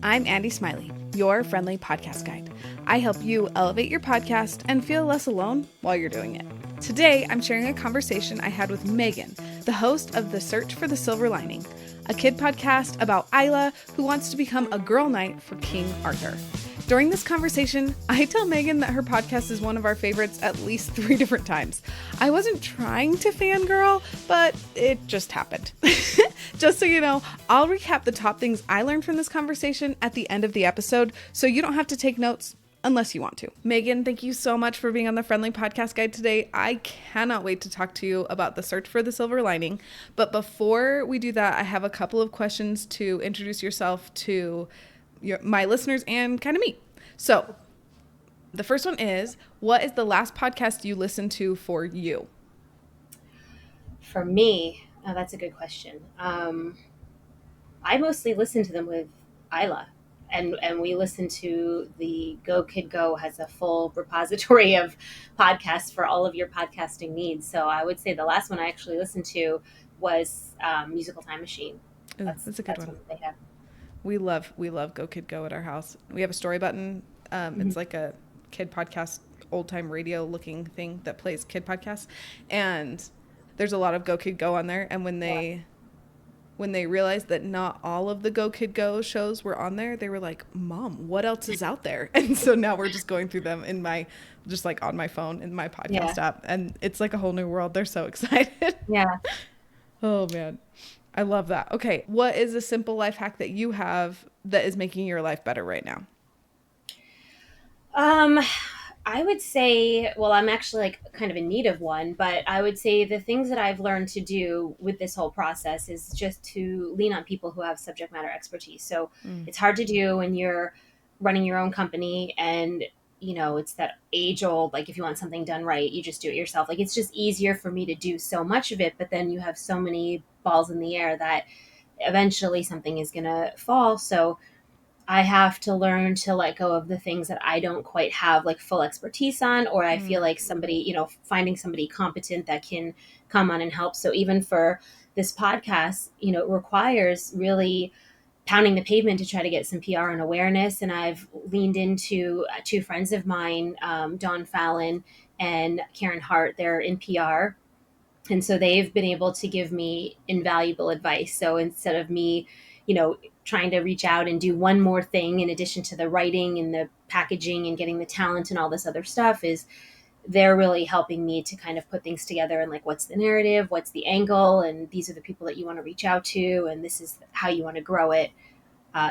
I'm Andi Smiley, your friendly podcast guide. I help you elevate your podcast and feel less alone while you're doing it. Today, I'm sharing a conversation I had with Meagan, the host of The Search for the Silver Lining, a kid podcast about Isla, who wants to become a girl knight for King Arthur. During this conversation, I tell Meagan that her podcast is one of our favorites at least 3 different times. I wasn't trying to fangirl, but it just happened. Just so you know, I'll recap the top things I learned from this conversation at the end of the episode, so you don't have to take notes unless you want to. Meagan, thank you so much for being on the Friendly Podcast Guide today. I cannot wait to talk to you about The Search for the Silver Lining. But before we do that, I have a couple of questions to introduce yourself to my listeners and kind of me. So the first one is, what is the last podcast you listened to for you? For me, that's a good question. I mostly listen to them with Isla, and we listen to the Go Kid Go has a full repository of podcasts for all of your podcasting needs. So I would say the last one I actually listened to was Musical Time Machine. Ooh, that's a good one. What they have. We love Go Kid Go at our house. We have a story button. It's like a kid podcast, old time radio looking thing that plays kid podcasts. And there's a lot of Go Kid Go on there. And when they realized that not all of the Go Kid Go shows were on there, they were like, Mom, what else is out there? And so now we're just going through them on my phone in my podcast app. And it's like a whole new world. They're so excited. Yeah. Oh man. I love that. Okay. What is a simple life hack that you have that is making your life better right now? I would say, well, I'm actually like kind of in need of one, but I would say the things that I've learned to do with this whole process is just to lean on people who have subject matter expertise. So it's hard to do when you're running your own company and, you know, it's that age old, like if you want something done right, you just do it yourself. Like it's just easier for me to do so much of it, but then you have so many balls in the air that eventually something is going to fall. So I have to learn to let go of the things that I don't quite have like full expertise on, or I feel like somebody, you know, finding somebody competent that can come on and help. So even for this podcast, you know, it requires really pounding the pavement to try to get some PR and awareness. And I've leaned into 2 friends of mine, Dawn Fallon and Karen Hart. They're in PR. And so they've been able to give me invaluable advice. So instead of me, you know, trying to reach out and do one more thing in addition to the writing and the packaging and getting the talent and all this other stuff, is they're really helping me to kind of put things together and like, what's the narrative, what's the angle, and these are the people that you want to reach out to, and this is how you want to grow it.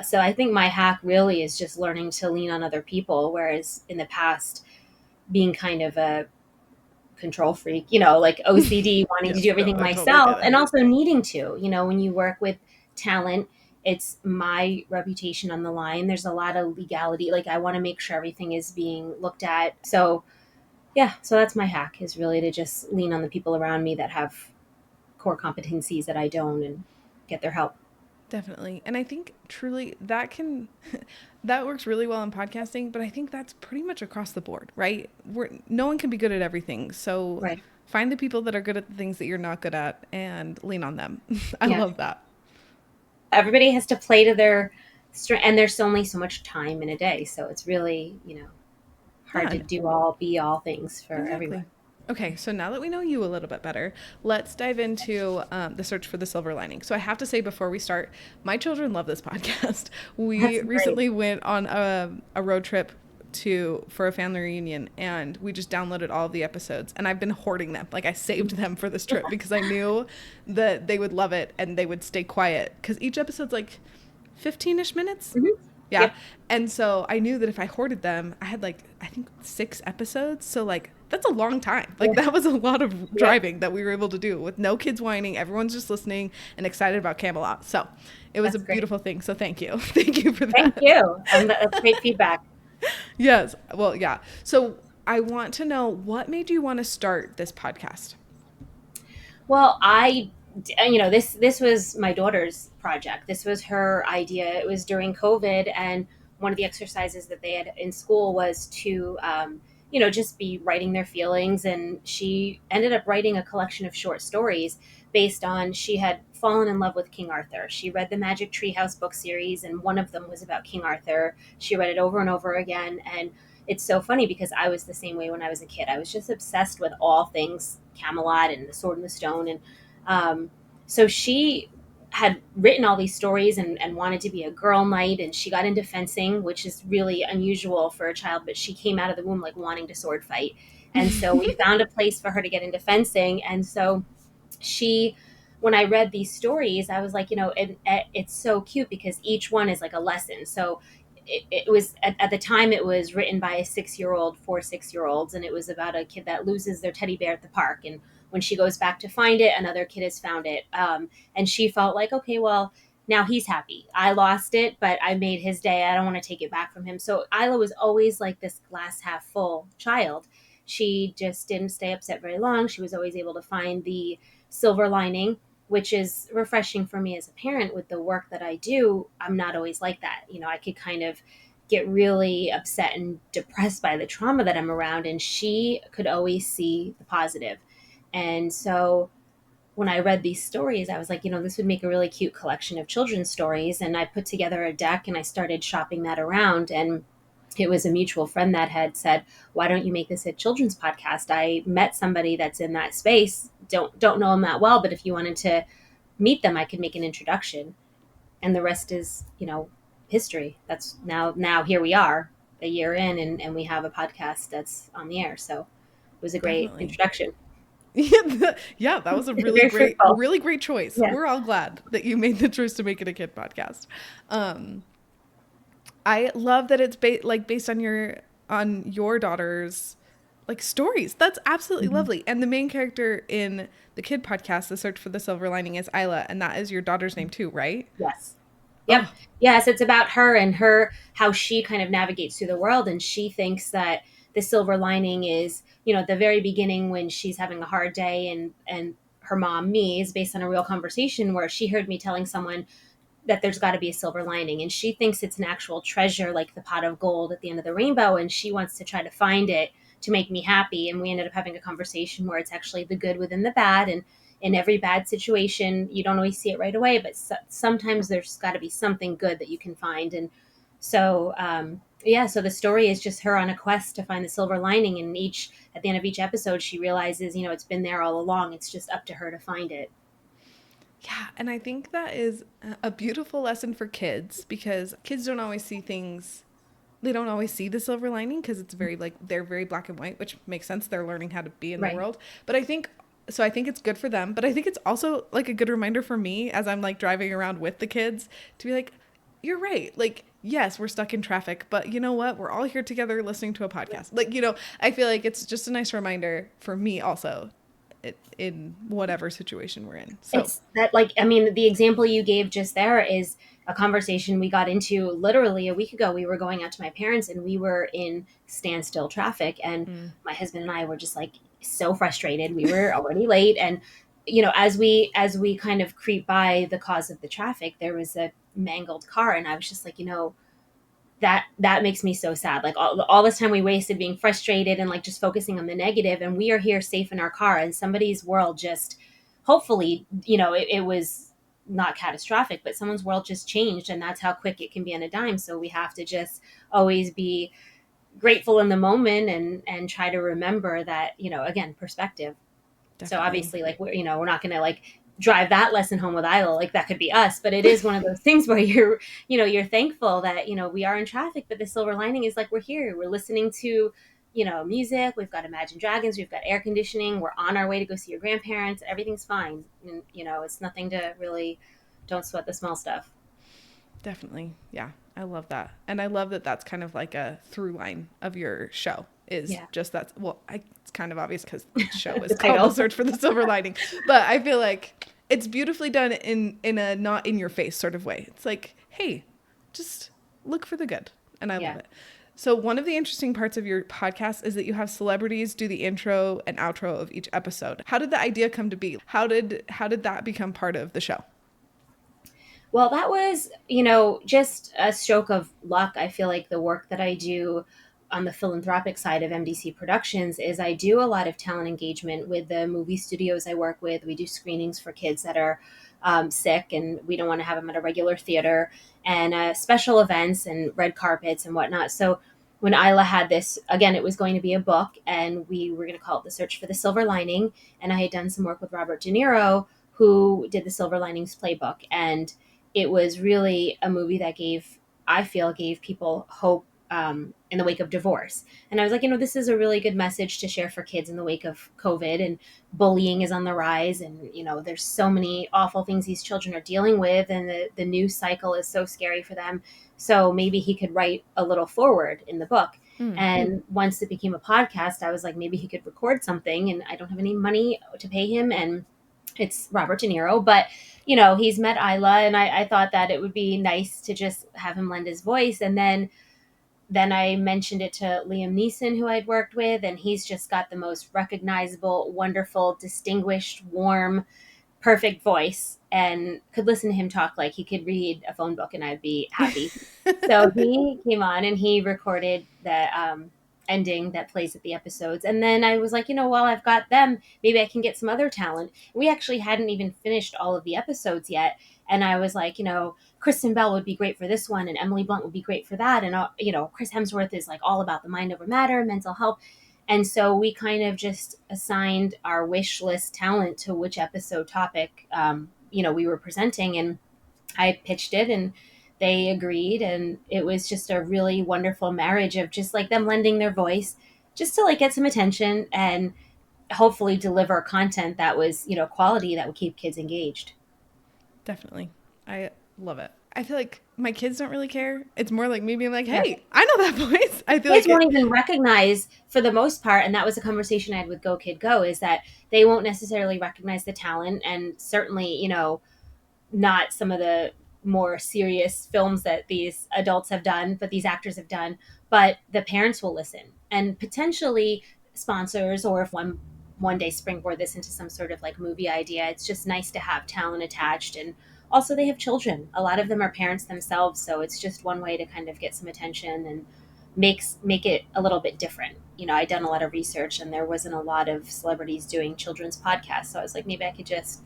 So I think my hack really is just learning to lean on other people, whereas in the past, being kind of a control freak, you know, like OCD, wanting to do everything myself, and also needing to, you know, when you work with talent, it's my reputation on the line. There's a lot of legality. Like I want to make sure everything is being looked at. So yeah, so that's my hack, is really to just lean on the people around me that have core competencies that I don't, and get their help. Definitely. And I think truly that works really well in podcasting, but I think that's pretty much across the board, right? No one can be good at everything. So Find the people that are good at the things that you're not good at and lean on them. I love that. Everybody has to play to their strength, and there's only so much time in a day. So it's really, you know, hard to be all things for everyone. Okay, so now that we know you a little bit better, let's dive into The Search for the Silver Lining. So I have to say before we start, my children love this podcast. We recently went on a road trip for a family reunion, and we just downloaded all of the episodes, and I've been hoarding them. Like I saved them for this trip because I knew that they would love it and they would stay quiet, because each episode's like 15-ish minutes. Yeah. Yep. And so I knew that if I hoarded them, I had like, I think 6 episodes. So like, that's a long time. Like that was a lot of driving that we were able to do with no kids whining. Everyone's just listening and excited about Camelot. So it was a beautiful thing. So thank you. Thank you for that. Thank you. That's great feedback. Yes. Well, yeah. So I want to know, what made you want to start this podcast? Well, this was my daughter's project. This was her idea. It was during COVID, and one of the exercises that they had in school was to just be writing their feelings. And she ended up writing a collection of short stories based on, she had fallen in love with King Arthur. She read the Magic Treehouse book series, and one of them was about King Arthur. She read it over and over again. And it's so funny because I was the same way when I was a kid. I was just obsessed with all things Camelot and the Sword and the Stone. And so she had written all these stories and wanted to be a girl knight, and she got into fencing, which is really unusual for a child, but she came out of the womb like wanting to sword fight. And so we found a place for her to get into fencing. And so she, when I read these stories, I was like, it's so cute because each one is like a lesson. So it was at the time, it was written by a 6-year-old, 4 6-year-olds, and it was about a kid that loses their teddy bear at the park. And when she goes back to find it, another kid has found it. And she felt like, okay, well, now he's happy. I lost it, but I made his day. I don't want to take it back from him. So Isla was always like this glass half full child. She just didn't stay upset very long. She was always able to find the silver lining, which is refreshing for me as a parent. With the work that I do, I'm not always like that. I could kind of get really upset and depressed by the trauma that I'm around, and she could always see the positive. And so when I read these stories, I was like, this would make a really cute collection of children's stories. And I put together a deck and I started shopping that around. And it was a mutual friend that had said, why don't you make this a children's podcast? I met somebody that's in that space. Don't know them that well, but if you wanted to meet them, I could make an introduction. And the rest is, history. That's now here we are a year in, and we have a podcast that's on the air. So it was a great Definitely. introduction. Yeah, that was a Very fruitful. really great choice. Yeah. We're all glad that you made the choice to make it a kid podcast. I love that it's based on your daughter's like stories. That's absolutely Mm-hmm. lovely. And the main character in the kid podcast, The Search for the Silver Lining, is Isla, and that is your daughter's name too, right? Yes. Yep. Oh, Yes, it's about her and how she kind of navigates through the world. And she thinks that the silver lining is, at the very beginning when she's having a hard day, and her mom, me, is based on a real conversation where she heard me telling someone that there's got to be a silver lining. And she thinks it's an actual treasure, like the pot of gold at the end of the rainbow. And she wants to try to find it to make me happy. And we ended up having a conversation where it's actually the good within the bad. And in every bad situation, you don't always see it right away, but sometimes there's got to be something good that you can find. And so, yeah, so the story is just her on a quest to find the silver lining. And at the end of each episode, she realizes, it's been there all along. It's just up to her to find it. yeah. And I think that is a beautiful lesson for kids because kids don't always see things. They don't always see the silver lining because it's they're very black and white, which makes sense. They're learning how to be in the Right. world. But I think it's good for them. But I think it's also like a good reminder for me as I'm like driving around with the kids to be like, you're right. Like, yes, we're stuck in traffic, but you know what? We're all here together listening to a podcast. Like, I feel like it's just a nice reminder for me also in whatever situation we're in. So It's that, like, I mean, the example you gave just there is a conversation we got into literally a week ago. We were going out to my parents and we were in standstill traffic, and my husband and I were just like so frustrated. We were already late. And, as we kind of creep by the cause of the traffic, there was a mangled car. And I was just like, that makes me so sad. Like all this time we wasted being frustrated and like just focusing on the negative, and we are here safe in our car, and somebody's world just, hopefully, it was not catastrophic, but someone's world just changed, and that's how quick it can be on a dime. So we have to just always be grateful in the moment, and try to remember that, again, perspective. So definitely. obviously, like, we're not going to like drive that lesson home with Isla. Like, that could be us, but it is one of those things where you're thankful that, we are in traffic, but the silver lining is like, we're here, we're listening to, music. We've got Imagine Dragons. We've got air conditioning. We're on our way to go see your grandparents. Everything's fine. And, it's nothing to really, don't sweat the small stuff. Definitely. Yeah. I love that. And I love that that's kind of like a through line of your show is Yeah. just that. Well, it's kind of obvious because the show is The called title. The Search for the Silver Lining. But I feel like it's beautifully done in a not in your face sort of way. It's like, hey, just look for the good. And I Yeah. love it. So one of the interesting parts of your podcast is that you have celebrities do the intro and outro of each episode. How did the idea come to be? How did that become part of the show? Well, that was, just a stroke of luck. I feel like the work that I do, on the philanthropic side of MDC Productions is I do a lot of talent engagement with the movie studios I work with. We do screenings for kids that are sick and we don't want to have them at a regular theater, and special events and red carpets and whatnot. So when Isla had this, again, it was going to be a book, and we were going to call it The Search for the Silver Lining. And I had done some work with Robert De Niro, who did the Silver Linings Playbook. And it was really a movie that I feel, gave people hope in the wake of divorce. And I was like, this is a really good message to share for kids in the wake of COVID, and bullying is on the rise. And, there's so many awful things these children are dealing with, and the news cycle is so scary for them. So maybe he could write a little forward in the book. And once it became a podcast, I was like, maybe he could record something, and I don't have any money to pay him. And it's Robert De Niro, but he's met Isla, and I thought that it would be nice to just have him lend his voice. And then I mentioned it to Liam Neeson, who I'd worked with, and he's just got the most recognizable, wonderful, distinguished, warm, perfect voice, and could listen to him talk like he could read a phone book and I'd be happy. So he came on and he recorded the ending that plays at the episodes. And then I was like, while I've got them, maybe I can get some other talent. We actually hadn't even finished all of the episodes yet. And I was like, Kristen Bell would be great for this one, and Emily Blunt would be great for that. And, Chris Hemsworth is like all about the mind over matter, mental health. And so we kind of just assigned our wish list talent to which episode topic, we were presenting. And I pitched it and they agreed. And it was just a really wonderful marriage of just like them lending their voice just to like get some attention and hopefully deliver content that was, quality that would keep kids engaged. Definitely. I love it. I feel like my kids don't really care. It's more like me being like, hey, I know that voice. I feel kids like won't even recognize for the most part. And that was a conversation I had with Go Kid Go, is that they won't necessarily recognize the talent. And certainly, not some of the more serious films that these adults have done, but these actors have done, but the parents will listen, and potentially sponsors, or if one day springboard this into some sort of like movie idea. It's just nice to have talent attached. And also they have children. A lot of them are parents themselves. So it's just one way to kind of get some attention and make it a little bit different. I'd done a lot of research and there wasn't a lot of celebrities doing children's podcasts. So I was like, maybe I could just,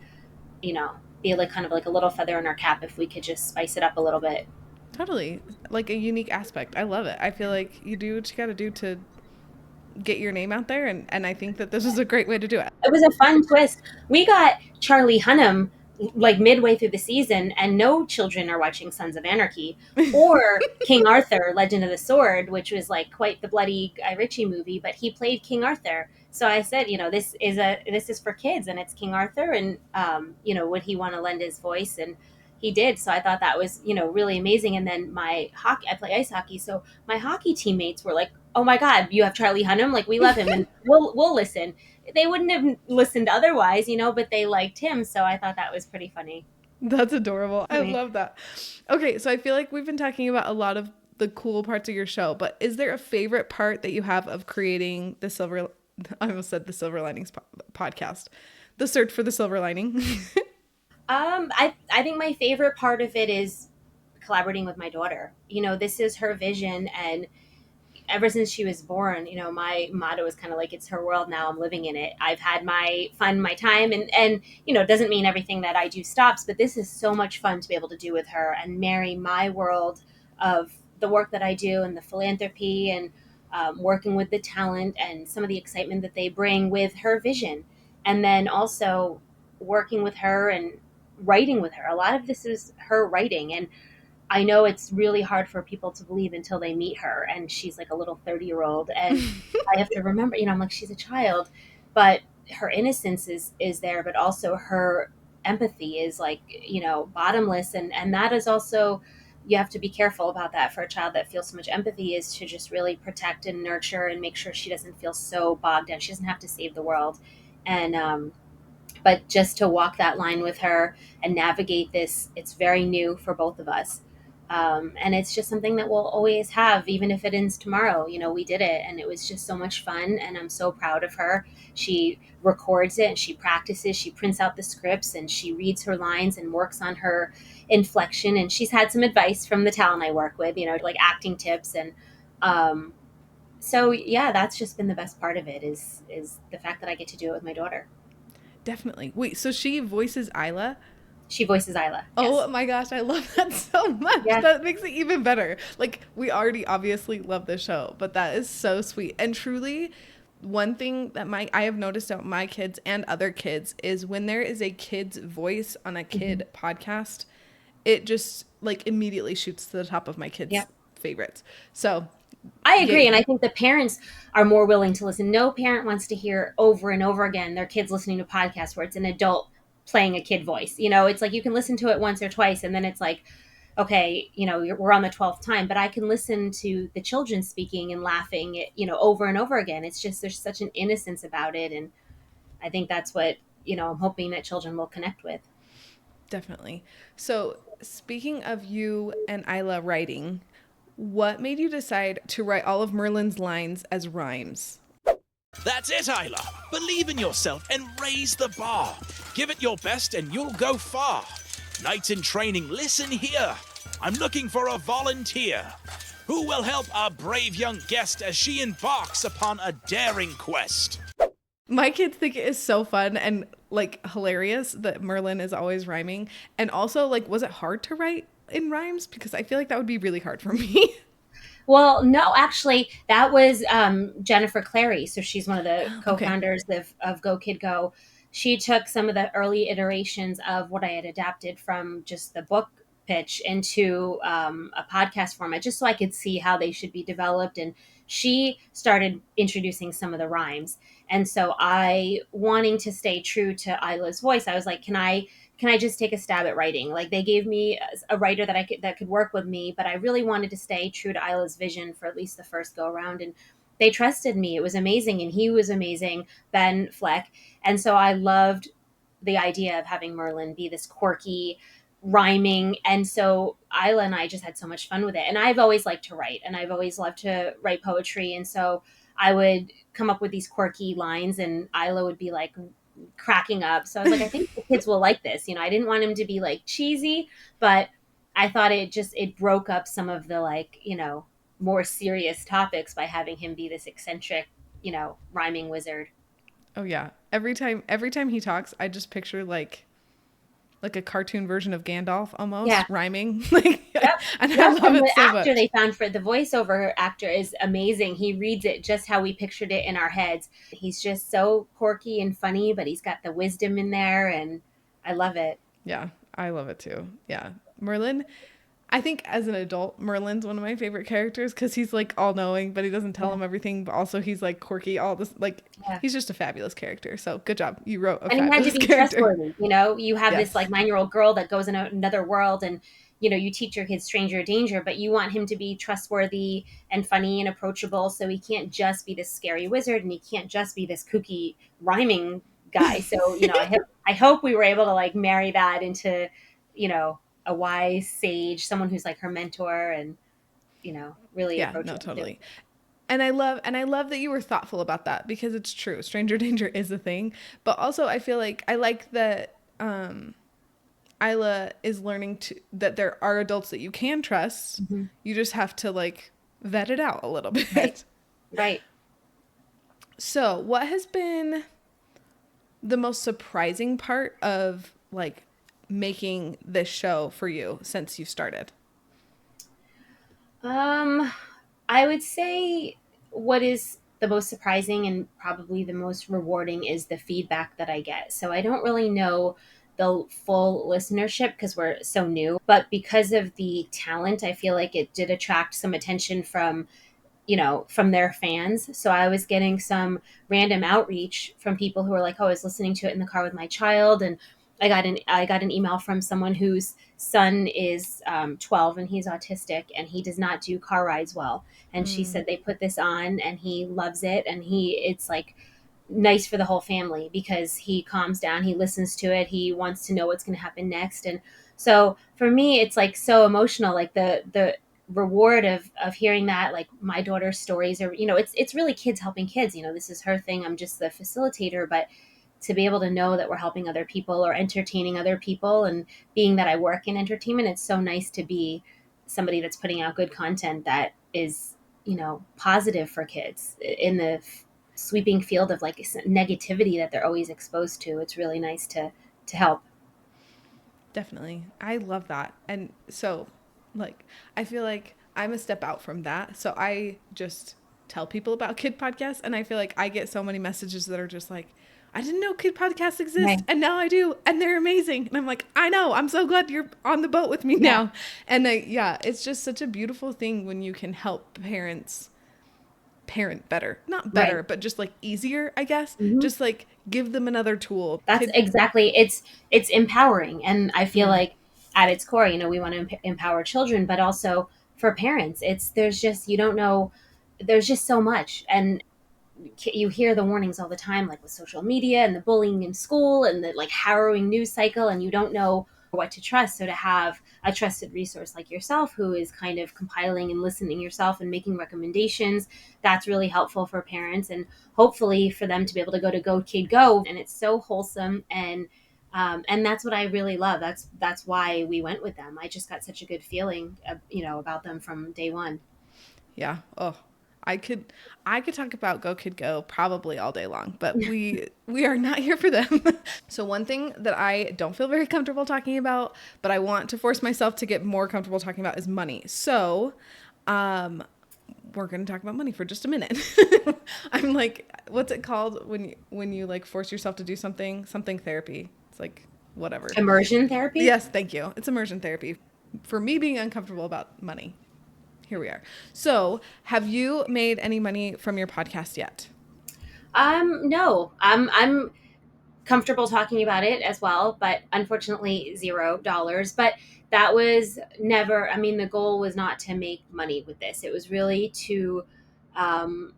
be like kind of like a little feather in our cap if we could just spice it up a little bit. Totally. Like a unique aspect. I love it. I feel like you do what you got to do to get your name out there. And I think that this is a great way to do it. It was a fun twist. We got Charlie Hunnam like midway through the season, and no children are watching Sons of Anarchy or King Arthur, Legend of the Sword, which was like quite the bloody Guy Ritchie movie, but he played King Arthur. So I said, this is for kids, and it's King Arthur, and would he want to lend his voice? And he did. So I thought that was, really amazing. And then I play ice hockey. So my hockey teammates were like, oh my God, you have Charlie Hunnam. Like, we love him and we'll listen. They wouldn't have listened otherwise, but they liked him. So I thought that was pretty funny. That's adorable. I love that. Okay. So I feel like we've been talking about a lot of the cool parts of your show, but is there a favorite part that you have of creating I almost said the Silver Linings podcast, The Search for the Silver Lining? I think my favorite part of it is collaborating with my daughter. This is her vision, and ever since she was born, my motto is kind of like, it's her world now, I'm living in it. I've had my fun, my time, and it doesn't mean everything that I do stops, but this is so much fun to be able to do with her and marry my world of the work that I do and the philanthropy and working with the talent and some of the excitement that they bring with her vision. And then also working with her and writing with her. A lot of this is her writing, and I know it's really hard for people to believe until they meet her, and she's like a little 30-year-old, and I have to remember, I'm like, she's a child, but her innocence is there, but also her empathy is like, bottomless. And that is also, you have to be careful about that for a child that feels so much empathy, is to just really protect and nurture and make sure she doesn't feel so bogged down. She doesn't have to save the world. And, but just to walk that line with her and navigate this, it's very new for both of us. And it's just something that we'll always have, even if it ends tomorrow. We did it, and it was just so much fun, and I'm so proud of her. She records it and she practices, she prints out the scripts and she reads her lines and works on her inflection. And she's had some advice from the talent I work with, like acting tips. And So yeah, that's just been the best part of it is the fact that I get to do it with my daughter. Definitely. Wait, so she voices Isla? She voices Isla. Oh Yes. my gosh, I love that so much. Yeah. That makes it even better. Like, we already obviously love the show, but that is so sweet. And truly, one thing that I have noticed about my kids and other kids is when there is a kid's voice on a Hmm. kid podcast, it just like immediately shoots to the top of my Yeah. kids' favorites. So, I agree. And yay. I think the parents are more willing to listen. No parent wants to hear over and over again their kids listening to podcasts where it's an adult playing a kid voice. It's like you can listen to it once or twice and then it's like, okay, we're on the 12th time, but I can listen to the children speaking and laughing, over and over again. It's just, there's such an innocence about it. And I think that's what, I'm hoping that children will connect with. Definitely. So, speaking of you and Isla writing, what made you decide to write all of Merlin's lines as rhymes? That's it, Isla. Believe in yourself and raise the bar. Give it your best and you'll go far. Knights in training, listen here. I'm looking for a volunteer who will help our brave young guest as she embarks upon a daring quest. My kids think it is so fun and like hilarious that Merlin is always rhyming. And also, like, was it hard to write in rhymes? Because I feel like that would be really hard for me. Well, no, actually, that was Jennifer Clary. So she's one of the Okay. co-founders of Go Kid Go. She took some of the early iterations of what I had adapted from just the book pitch into a podcast format, just so I could see how they should be developed. And she started introducing some of the rhymes. And so I, wanting to stay true to Isla's voice, I was like, can I just take a stab at writing? Like they gave me a writer that could work with me, but I really wanted to stay true to Isla's vision for at least the first go around. And they trusted me. It was amazing. And he was amazing, Ben Fleck. And so I loved the idea of having Merlin be this quirky, rhyming. And so Isla and I just had so much fun with it. And I've always liked to write and I've always loved to write poetry. And so I would come up with these quirky lines and Isla would be like cracking up. So I was like, I think the kids will like this. I didn't want him to be like cheesy, but I thought it broke up some of the like, more serious topics by having him be this eccentric, rhyming wizard. Oh yeah. Every time he talks, I just picture like a cartoon version of Gandalf Yeah. almost rhyming. Like, Yep. and I Yep. love And it the so actor much. they found for the voiceover actor is amazing. He reads it just how we pictured it in our heads. He's just so quirky and funny, but he's got the wisdom in there and I love it. Yeah, I love it too. Yeah. Merlin, I think as an adult, Merlin's one of my favorite characters because he's like all knowing, but he doesn't tell Yeah. him everything. But also, he's like quirky, all this. Like, Yeah. he's just a fabulous character. So, good job. You wrote a And he had to fabulous be character. trustworthy. You have this like Yes. 9-year old girl that goes in another world and you teach your kids stranger danger, but you want him to be trustworthy and funny and approachable. So he can't just be this scary wizard and he can't just be this kooky rhyming guy. So, I hope we were able to like marry that into, you know, a wise sage, someone who's like her mentor and, really Yeah, no, approachable too. totally. And I love that you were thoughtful about that because it's true. Stranger danger is a thing, but also I feel like I like that Isla is learning to that there are adults that you can trust. Hmm. You just have to like vet it out a little Right. bit. Right. So, what has been the most surprising part of like making this show for you since you started? Um, I would say what is the most surprising and probably the most rewarding is the feedback that I get. So I don't really know the full listenership because we're so new, but because of the talent, I feel like it did attract some attention from their fans. So I was getting some random outreach from people who were like, "Oh, I was listening to it in the car with my child," and I got an email from someone whose son is 12 and he's autistic and he does not do car rides well. And she Mm. said they put this on and he loves it and it's like nice for the whole family because he calms down, he listens to it, he wants to know what's going to happen next. And so for me it's like so emotional, like the reward of hearing that, like my daughter's stories are, it's really kids helping kids. This is her thing, I'm just the facilitator, but to be able to know that we're helping other people or entertaining other people, and being that I work in entertainment, it's so nice to be somebody that's putting out good content that is positive for kids in the sweeping field of like negativity that they're always exposed to. It's really nice to help. Definitely. I love that. And so, like, I feel like I'm a step out from that. So I just tell people about kid podcasts. And I feel like I get so many messages that are just like, I didn't know kid podcasts exist. Right. And now I do. And they're amazing. And I'm like, I know. I'm so glad you're on the boat with me Yeah. now. And yeah, it's just such a beautiful thing when you can help parents parent better. Not better, Right. but just like easier, I guess. Mhm. Just like give them another tool. That's exactly, it's empowering. And I feel like at its core, we want to empower children, but also for parents, there's just, you don't know, there's just so much. And you hear the warnings all the time, like with social media and the bullying in school and the like harrowing news cycle, and you don't know what to trust. So to have a trusted resource like yourself, who is kind of compiling and listening yourself and making recommendations, that's really helpful for parents, and hopefully for them to be able to go kid go. And it's so wholesome, and that's what I really love. That's why we went with them. I just got such a good feeling, about them from day one. Yeah. Oh, I could talk about Go Kid Go probably all day long, but we are not here for them. So one thing that I don't feel very comfortable talking about, but I want to force myself to get more comfortable talking about, is money. So, we're going to talk about money for just a minute. I'm like, what's it called when you like force yourself to do something therapy? It's like whatever. Immersion therapy. Yes, thank you. It's immersion therapy for me being uncomfortable about money. Here we are. So, have you made any money from your podcast yet? No. I'm comfortable talking about it as well, but unfortunately $0. But that was never, I mean, the goal was not to make money with this. It was really to um,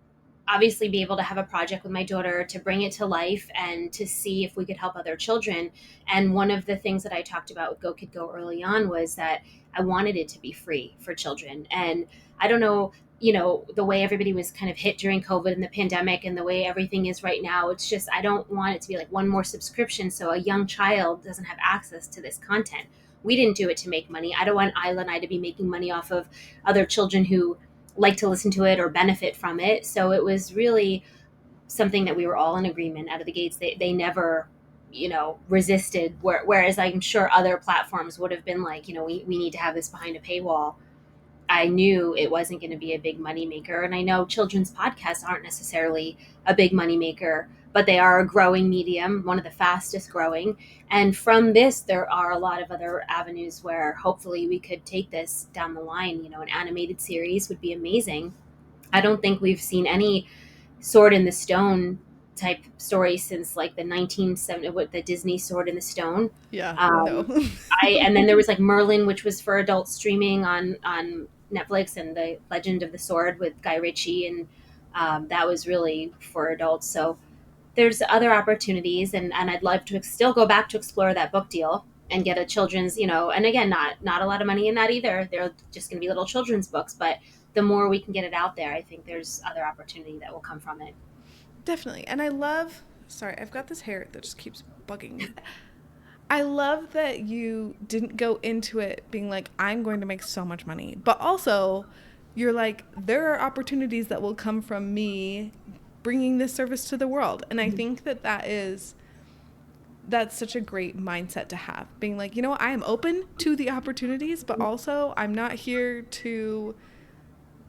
obviously be able to have a project with my daughter, to bring it to life and to see if we could help other children. And one of the things that I talked about with Go Kid Go early on was that I wanted it to be free for children. And I don't know, the way everybody was kind of hit during COVID and the pandemic and the way everything is right now, it's just, I don't want it to be like one more subscription so a young child doesn't have access to this content. We didn't do it to make money. I don't want Isla and I to be making money off of other children who like to listen to it or benefit from it. So it was really something that we were all in agreement out of the gates. They never, resisted. Whereas I'm sure other platforms would have been like, we need to have this behind a paywall. I knew it wasn't going to be a big money maker. And I know children's podcasts aren't necessarily a big money maker, but they are a growing medium, one of the fastest growing. And from this, there are a lot of other avenues where hopefully we could take this down the line. An animated series would be amazing. I don't think we've seen any Sword in the Stone type story since like the 1970, what the Disney Sword in the Stone. Yeah, no. And then there was like Merlin, which was for adult streaming on Netflix, and the Legend of the Sword with Guy Ritchie, and that was really for adults. So there's other opportunities, and I'd love to still go back to explore that book deal and get a children's, and again, not a lot of money in that either. They're just going to be little children's books, but the more we can get it out there, I think there's other opportunity that will come from it. Definitely. And sorry, I've got this hair that just keeps bugging me. I love that you didn't go into it being like, I'm going to make so much money. But also, you're like, there are opportunities that will come from me bringing this service to the world. And I think that's such a great mindset to have. Being like, I am open to the opportunities, but also I'm not here to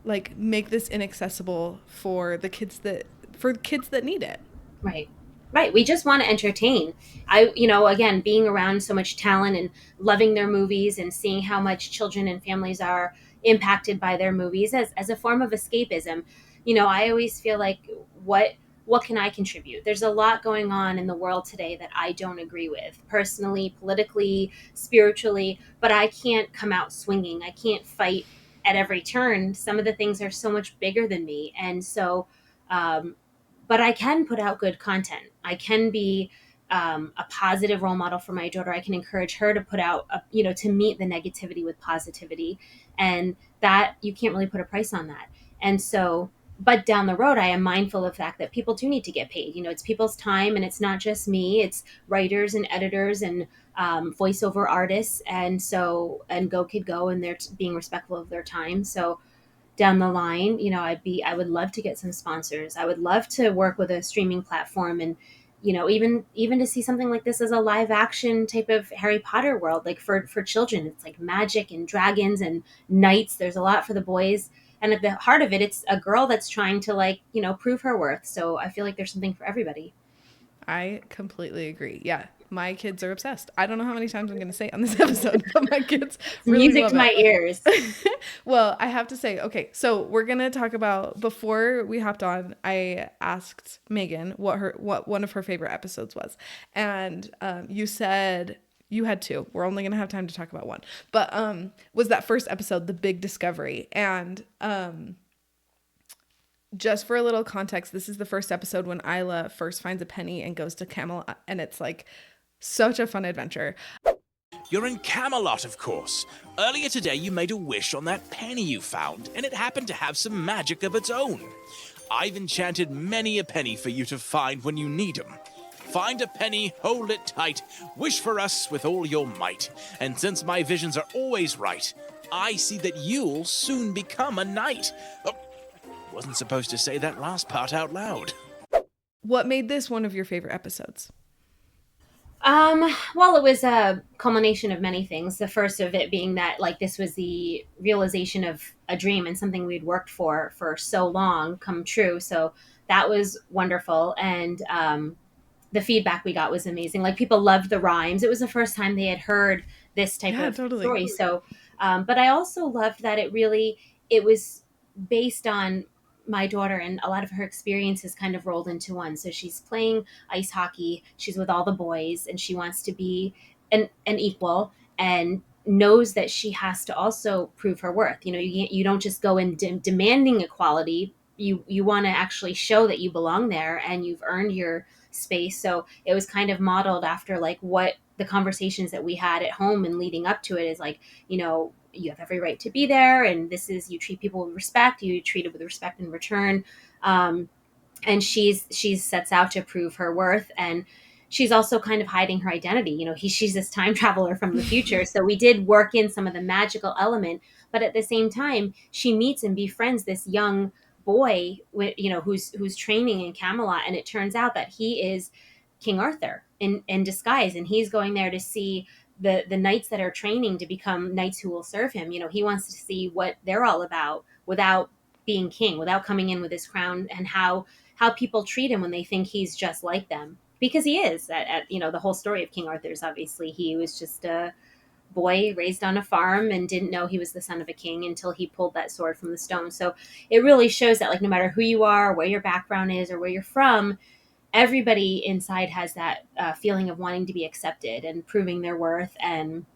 like make this inaccessible for kids that need it. Right. We just want to entertain. Again, being around so much talent and loving their movies and seeing how much children and families are impacted by their movies as a form of escapism. I always feel like, what can I contribute? There's a lot going on in the world today that I don't agree with, personally, politically, spiritually, but I can't come out swinging. I can't fight at every turn. Some of the things are so much bigger than me. And so, but I can put out good content. I can be a positive role model for my daughter. I can encourage her to put out, to meet the negativity with positivity. And that, you can't really put a price on that. And so, but down the road, I am mindful of the fact that people do need to get paid. It's people's time, and it's not just me. It's writers and editors and voiceover artists. And so, and Go Kid Go, and they're being respectful of their time. So down the line, I would love to get some sponsors. I would love to work with a streaming platform, and even to see something like this as a live action type of Harry Potter world, like for children. It's like magic and dragons and knights. There's a lot for the boys, and at the heart of it, it's a girl that's trying to, like, prove her worth. So I feel like there's something for everybody. I completely agree. Yeah. My kids are obsessed. I don't know how many times I'm going to say it on this episode, but my kids really Music love to my it. ears. Well, I have to say, okay, so we're going to talk about, before we hopped on, I asked Meagan what one of her favorite episodes was. And you said you had two. We're only going to have time to talk about one. But was that first episode, The Big Discovery. And just for a little context, this is the first episode when Isla first finds a penny and goes to Camelot, and it's like such a fun adventure. You're in Camelot, of course. Earlier today, you made a wish on that penny you found, and it happened to have some magic of its own. I've enchanted many a penny for you to find when you need 'em. Find a penny, hold it tight, wish for us with all your might. And since my visions are always right, I see that you'll soon become a knight. Oh, wasn't supposed to say that last part out loud. What made this one of your favorite episodes? Well, it was a culmination of many things. The first of it being that, like, this was the realization of a dream and something we'd worked for so long come true. So that was wonderful. And the feedback we got was amazing. Like, people loved the rhymes. It was the first time they had heard this type of story. So, but I also loved that it was based on my daughter, and a lot of her experiences kind of rolled into one. So she's playing ice hockey, she's with all the boys, and she wants to be an equal, and knows that she has to also prove her worth. You don't just go in demanding equality. You want to actually show that you belong there and you've earned your space. So it was kind of modeled after, like, what the conversations that we had at home and leading up to it is like, you have every right to be there, and this is, you treat people with respect, you treat it with respect in return. And she's sets out to prove her worth, and she's also kind of hiding her identity. She's this time traveler from the future, so we did work in some of the magical element, but at the same time she meets and befriends this young boy with who's training in Camelot, and it turns out that he is King Arthur in disguise, and he's going there to see the knights that are training to become knights who will serve him. He wants to see what they're all about without being king, without coming in with his crown, and how people treat him when they think he's just like them, because he is. The whole story of King Arthur is, obviously, he was just a boy raised on a farm and didn't know he was the son of a king until he pulled that sword from the stone. So it really shows that, like, no matter who you are, where your background is, or where you're from, everybody inside has that feeling of wanting to be accepted and proving their worth. And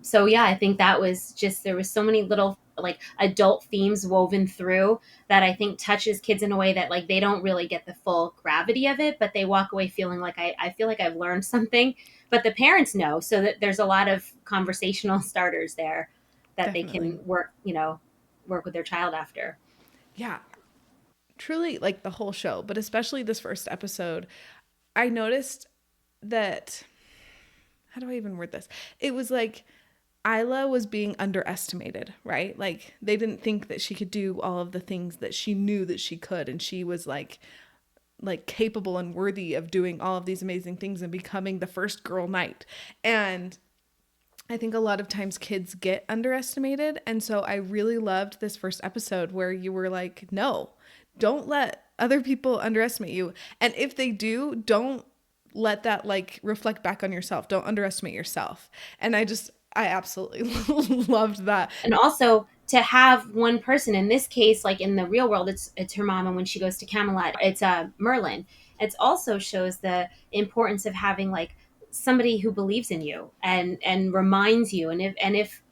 so yeah, I think that was just, there was so many little, like, adult themes woven through that I think touches kids in a way that, like, they don't really get the full gravity of it, but they walk away feeling like, I feel like I've learned something. But the parents know, so that there's a lot of conversational starters there that Definitely. They can work with their child after. Yeah. Truly, like, the whole show, but especially this first episode, I noticed that, how do I even word this? It was like Isla was being underestimated, right? Like, they didn't think that she could do all of the things that she knew that she could, and she was like capable and worthy of doing all of these amazing things and becoming the first girl knight. And I think a lot of times kids get underestimated, and so I really loved this first episode where you were like, no, don't let other people underestimate you. And if they do, don't let that, like, reflect back on yourself. Don't underestimate yourself. And I absolutely loved that. And also to have one person, in this case, like in the real world, it's her mom. And when she goes to Camelot, it's Merlin. It also shows the importance of having, like, somebody who believes in you and reminds you. And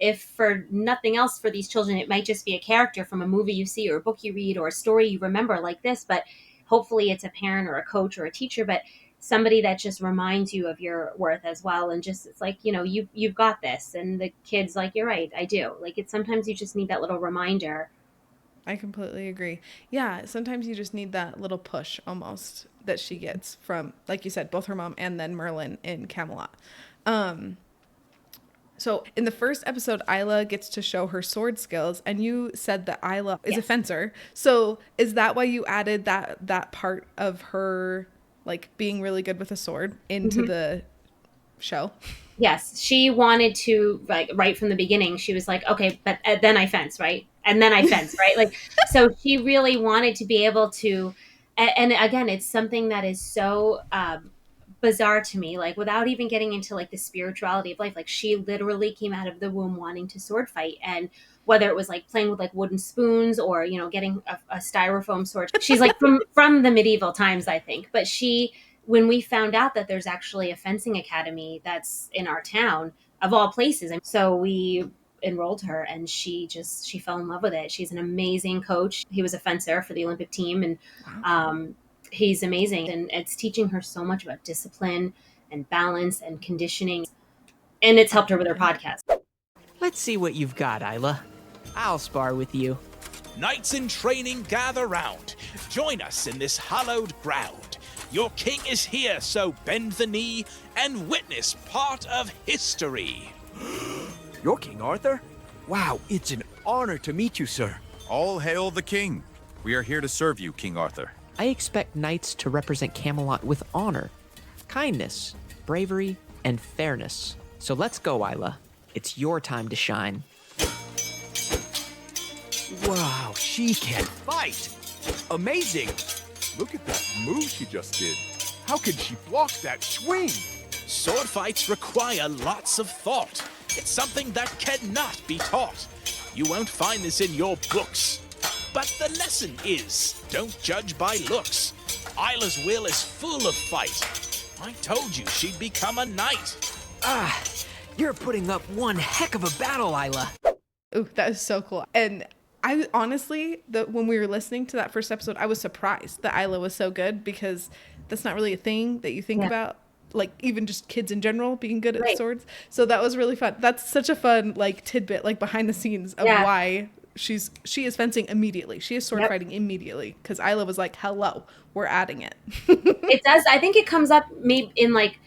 if for nothing else, for these children, it might just be a character from a movie you see or a book you read or a story you remember like this, but hopefully it's a parent or a coach or a teacher, but somebody that just reminds you of your worth as well. And just, it's like, you've got this. And the kid's like, you're right, I do. Like, it's sometimes you just need that little reminder. I completely agree. Yeah, sometimes you just need that little push almost that she gets from, like you said, both her mom and then Merlin in Camelot. So in the first episode, Isla gets to show her sword skills, and you said that Isla is a fencer. So is that why you added that part of her like being really good with a sword into the show? Yes, she wanted to, like, right from the beginning. She was like, okay, but then I fence, right? And then I fence, right? Like, so she really wanted to be able to, and again, it's something that is so bizarre to me. Like, without even getting into like the spirituality of life, like she literally came out of the womb wanting to sword fight, and whether it was like playing with like wooden spoons or getting a styrofoam sword, she's like from the medieval times, I think. But she when we found out that there's actually a fencing academy that's in our town, of all places, and so we enrolled her, and she fell in love with it. She's an amazing coach. He was a fencer for the Olympic team, and he's amazing, and it's teaching her so much about discipline and balance and conditioning, and it's helped her with her podcast. Let's see what you've got, Isla. I'll spar with you. Knights in training, gather round. Join us in this hallowed ground. Your king is here, so bend the knee and witness part of history. You're King Arthur? Wow, it's an honor to meet you, sir. All hail the king. We are here to serve you, King Arthur. I expect knights to represent Camelot with honor, kindness, bravery, and fairness. So let's go, Isla. It's your time to shine. Wow, she can fight! Amazing! Look at that move she just did. How could she block that swing? Sword fights require lots of thought. It's something that cannot be taught. You won't find this in your books. But the lesson is, don't judge by looks. Isla's will is full of fight. I told you she'd become a knight. You're putting up one heck of a battle, Isla. Ooh, that is so cool. And I honestly, when we were listening to that first episode, I was surprised that Isla was so good, because that's not really a thing that you think about, like even just kids in general being good at swords. So that was really fun. That's such a fun like tidbit, like behind the scenes of why she is fencing immediately. She is sword fighting immediately, because Isla was like, hello, we're adding it. It does. I think it comes up maybe in like,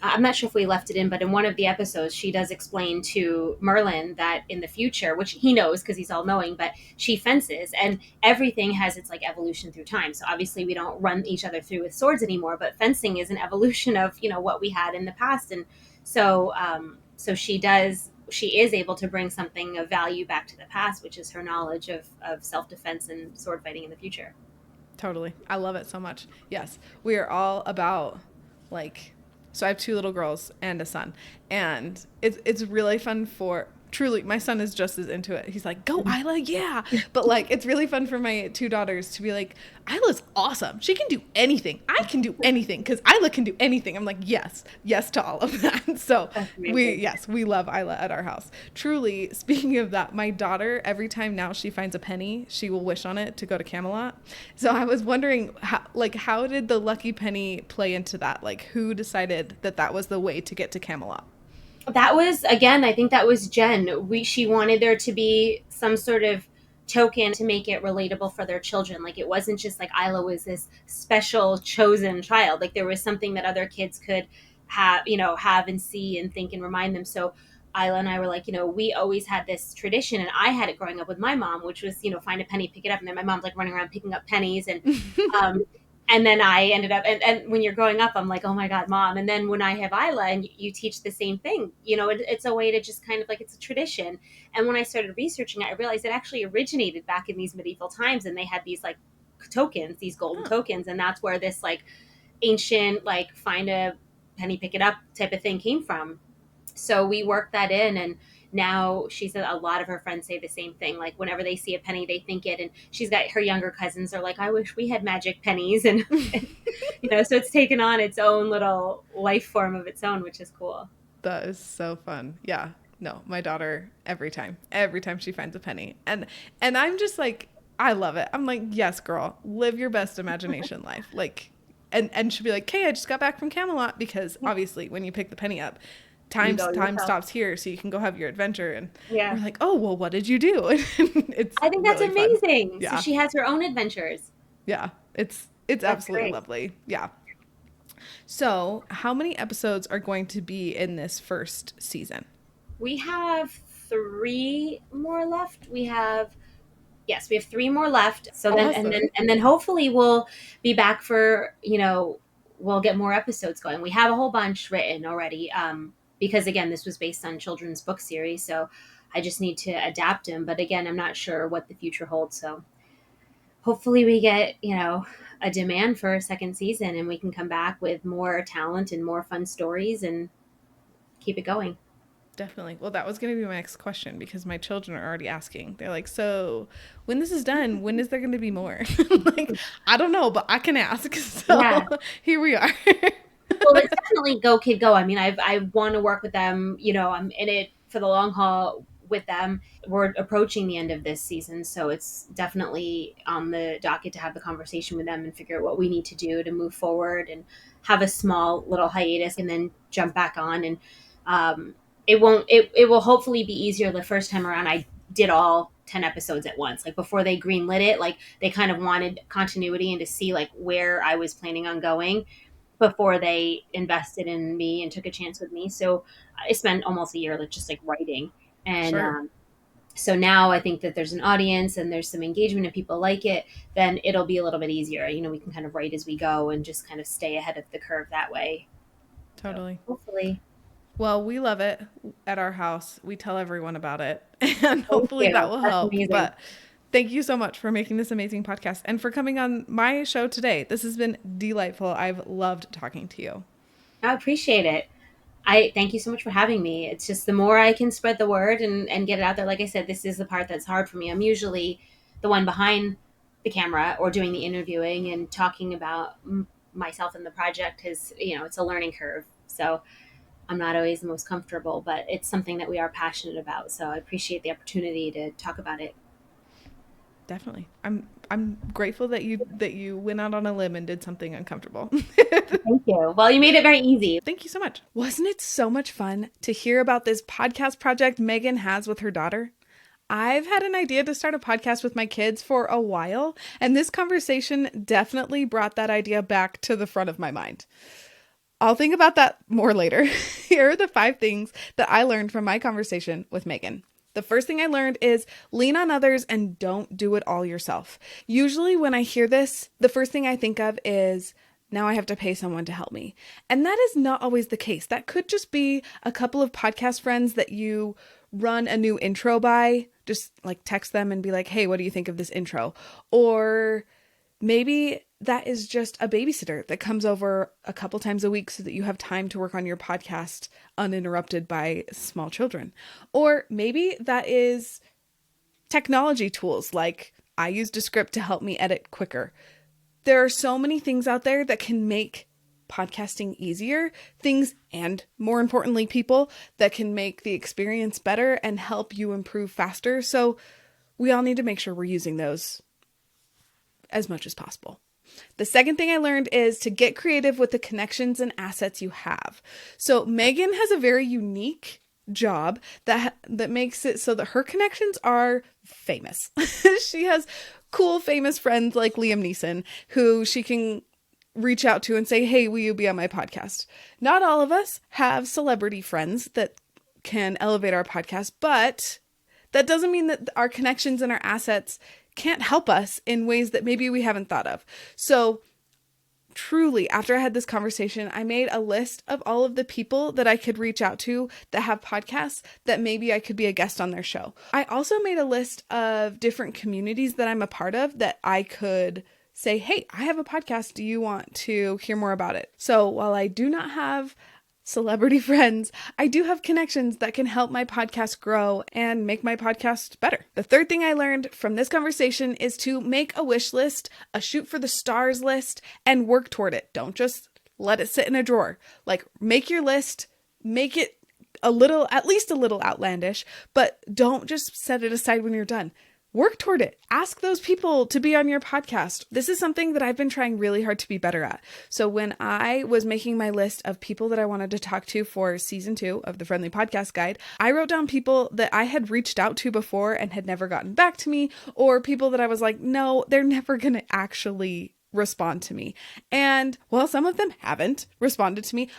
I'm not sure if we left it in, but in one of the episodes, she does explain to Merlin that in the future, which he knows because he's all knowing, but she fences, and everything has its like evolution through time. So obviously we don't run each other through with swords anymore, but fencing is an evolution of, what we had in the past. And so, so she is able to bring something of value back to the past, which is her knowledge of self-defense and sword fighting in the future. Totally. I love it so much. Yes. We are all about so I have 2 little girls and a son, and it's really fun truly, my son is just as into it. He's like, go Isla, yeah. But it's really fun for my 2 daughters to be like, Isla's awesome. She can do anything. I can do anything because Isla can do anything. I'm like, yes to all of that. So we love Isla at our house. Truly, speaking of that, my daughter, every time now she finds a penny, she will wish on it to go to Camelot. So I was wondering how did the lucky penny play into that? Who decided that was the way to get to Camelot? That was, again, I think that was Jen. She wanted there to be some sort of token to make it relatable for their children. It wasn't just Isla was this special chosen child. There was something that other kids could have and see and think and remind them. So Isla and I were we always had this tradition, and I had it growing up with my mom, which was, find a penny, pick it up. And then my mom's running around picking up pennies, and and then I ended up, and when you're growing up, I'm like, oh my God, Mom. And then when I have Isla and you teach the same thing, it's a way to just kind of it's a tradition. And when I started researching it, I realized it actually originated back in these medieval times, and they had these tokens, these golden tokens. And that's where this ancient, find a penny, pick it up type of thing came from. So we worked that in, and now she said a lot of her friends say the same thing. Whenever they see a penny, they think it. And she's got her younger cousins are like, I wish we had magic pennies. And, so it's taken on its own little life form of its own, which is cool. That is so fun. Yeah. No, my daughter, every time she finds a penny. And I'm just I love it. I'm like, yes, girl, live your best imagination life. And she'll be like, hey, I just got back from Camelot, because obviously when you pick the penny up, time stops here, so you can go have your adventure. And we're like, oh, well, what did you do? I think that's really amazing fun. Yeah. So she has her own adventures. Yeah, it's absolutely lovely. Yeah. So how many episodes are going to be in this first season? We have 3 more left. Yes, we have 3 more left. So then, Awesome. and then hopefully we'll be back for, we'll get more episodes going. We have a whole bunch written already. Because again, this was based on children's book series. So I just need to adapt them. But again, I'm not sure what the future holds. So hopefully we get, a demand for a second season and we can come back with more talent and more fun stories and keep it going. Definitely. Well, that was going to be my next question because my children are already asking. They're like, so when this is done, when is there going to be more? Like, I don't know, but I can ask. So Yeah. here we are. Well, it's definitely go kid go. I mean, I want to work with them. I'm in it for the long haul with them. We're approaching the end of this season, so it's definitely on the docket to have the conversation with them and figure out what we need to do to move forward and have a small little hiatus and then jump back on. And it will hopefully be easier the first time around. I did all 10 episodes at once, like before they greenlit it. Like they kind of wanted continuity and to see like where I was planning on going before they invested in me and took a chance with me. So I spent almost a year like just like writing. And Sure. so now I think that there's an audience and there's some engagement and people like it, then it'll be a little bit easier. We can kind of write as we go and just kind of stay ahead of the curve that way. Totally. So hopefully. Well, we love it at our house. We tell everyone about it, and Thank hopefully you. that will That's help. amazing. But thank you so much for making this amazing podcast and for coming on my show today. This has been delightful. I've loved talking to you. I appreciate it. I thank you so much for having me. It's just the more I can spread the word and get it out there. Like I said, this is the part that's hard for me. I'm usually the one behind the camera or doing the interviewing and talking about myself and the project because, it's a learning curve. So I'm not always the most comfortable, but it's something that we are passionate about. So I appreciate the opportunity to talk about it. Definitely. I'm grateful that you went out on a limb and did something uncomfortable. Thank you. Well, you made it very easy. Thank you so much. Wasn't it so much fun to hear about this podcast project Meagan has with her daughter? I've had an idea to start a podcast with my kids for a while, and this conversation definitely brought that idea back to the front of my mind. I'll think about that more later. Here are the 5 things that I learned from my conversation with Meagan. The first thing I learned is lean on others and don't do it all yourself. Usually when I hear this, the first thing I think of is, now I have to pay someone to help me. And that is not always the case. That could just be a couple of podcast friends that you run a new intro by. Just like text them and be like, hey, what do you think of this intro? Or maybe that is just a babysitter that comes over a couple times a week so that you have time to work on your podcast uninterrupted by small children. Or maybe that is technology tools like I use Descript to help me edit quicker. There are so many things out there that can make podcasting easier, things and more importantly, people that can make the experience better and help you improve faster. So we all need to make sure we're using those as much as possible. The second thing I learned is to get creative with the connections and assets you have. So Meagan has a very unique job that makes it so that her connections are famous. She has cool, famous friends like Liam Neeson who she can reach out to and say, hey, will you be on my podcast? Not all of us have celebrity friends that can elevate our podcast, but that doesn't mean that our connections and our assets can't help us in ways that maybe we haven't thought of. So truly, after I had this conversation, I made a list of all of the people that I could reach out to that have podcasts that maybe I could be a guest on their show. I also made a list of different communities that I'm a part of that I could say, hey, I have a podcast. Do you want to hear more about it? So while I do not have celebrity friends, I do have connections that can help my podcast grow and make my podcast better. The third thing I learned from this conversation is to make a wish list, a shoot for the stars list, and work toward it. Don't just let it sit in a drawer. Like, make your list, make it at least a little outlandish, but don't just set it aside when you're done. Work toward it. Ask those people to be on your podcast. This is something that I've been trying really hard to be better at. So when I was making my list of people that I wanted to talk to for season 2 of the Friendly Podcast Guide, I wrote down people that I had reached out to before and had never gotten back to me, or people that I was like, no, they're never going to actually respond to me. And while some of them haven't responded to me,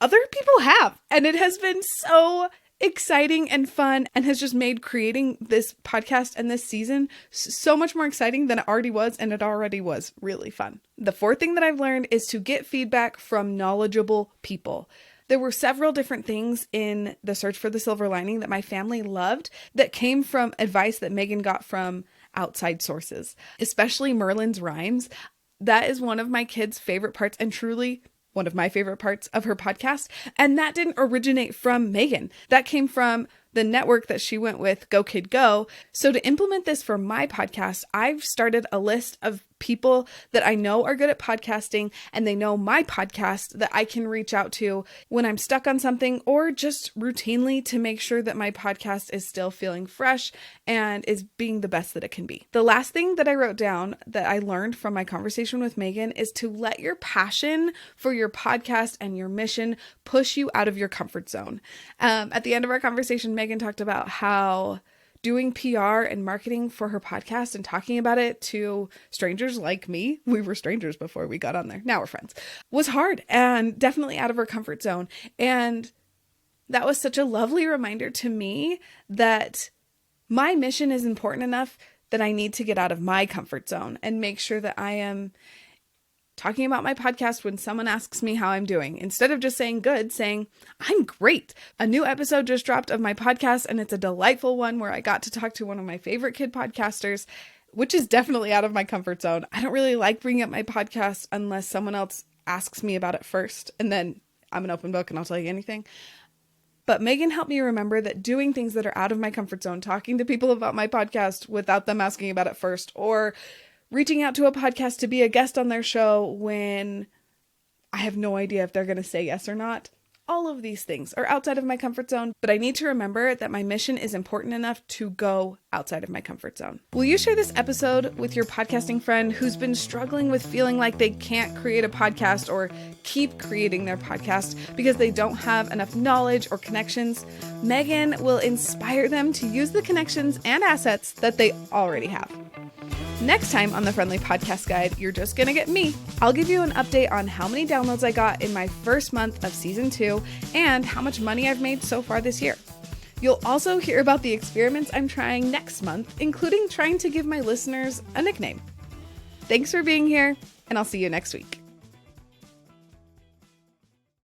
other people have. And it has been so exciting and fun and has just made creating this podcast and this season so much more exciting than it already was, and it already was really fun. The fourth thing that I've learned is to get feedback from knowledgeable people. There were several different things in the search for the silver lining that my family loved that came from advice that Meagan got from outside sources, especially Merlin's rhymes. That is one of my kids' favorite parts, and truly one of my favorite parts of her podcast. And that didn't originate from Meagan. That came from the network that she went with, Go Kid Go. So to implement this for my podcast, I've started a list of people that I know are good at podcasting and they know my podcast that I can reach out to when I'm stuck on something, or just routinely to make sure that my podcast is still feeling fresh and is being the best that it can be. The last thing that I wrote down that I learned from my conversation with Meagan is to let your passion for your podcast and your mission push you out of your comfort zone. At the end of our conversation, Meagan talked about how doing PR and marketing for her podcast and talking about it to strangers like me, we were strangers before we got on there, now we're friends, was hard and definitely out of her comfort zone. And that was such a lovely reminder to me that my mission is important enough that I need to get out of my comfort zone and make sure that I am talking about my podcast when someone asks me how I'm doing. Instead of just saying good, saying, I'm great. A new episode just dropped of my podcast, and it's a delightful one where I got to talk to one of my favorite kid podcasters, which is definitely out of my comfort zone. I don't really like bringing up my podcast unless someone else asks me about it first, and then I'm an open book and I'll tell you anything. But Meagan helped me remember that doing things that are out of my comfort zone, talking to people about my podcast without them asking about it first, or reaching out to a podcast to be a guest on their show when I have no idea if they're going to say yes or not. All of these things are outside of my comfort zone, but I need to remember that my mission is important enough to go outside of my comfort zone. Will you share this episode with your podcasting friend who's been struggling with feeling like they can't create a podcast or keep creating their podcast because they don't have enough knowledge or connections? Meagan will inspire them to use the connections and assets that they already have. Next time on the Friendly Podcast Guide, you're just going to get me. I'll give you an update on how many downloads I got in my first month of season 2 and how much money I've made so far this year. You'll also hear about the experiments I'm trying next month, including trying to give my listeners a nickname. Thanks for being here, and I'll see you next week.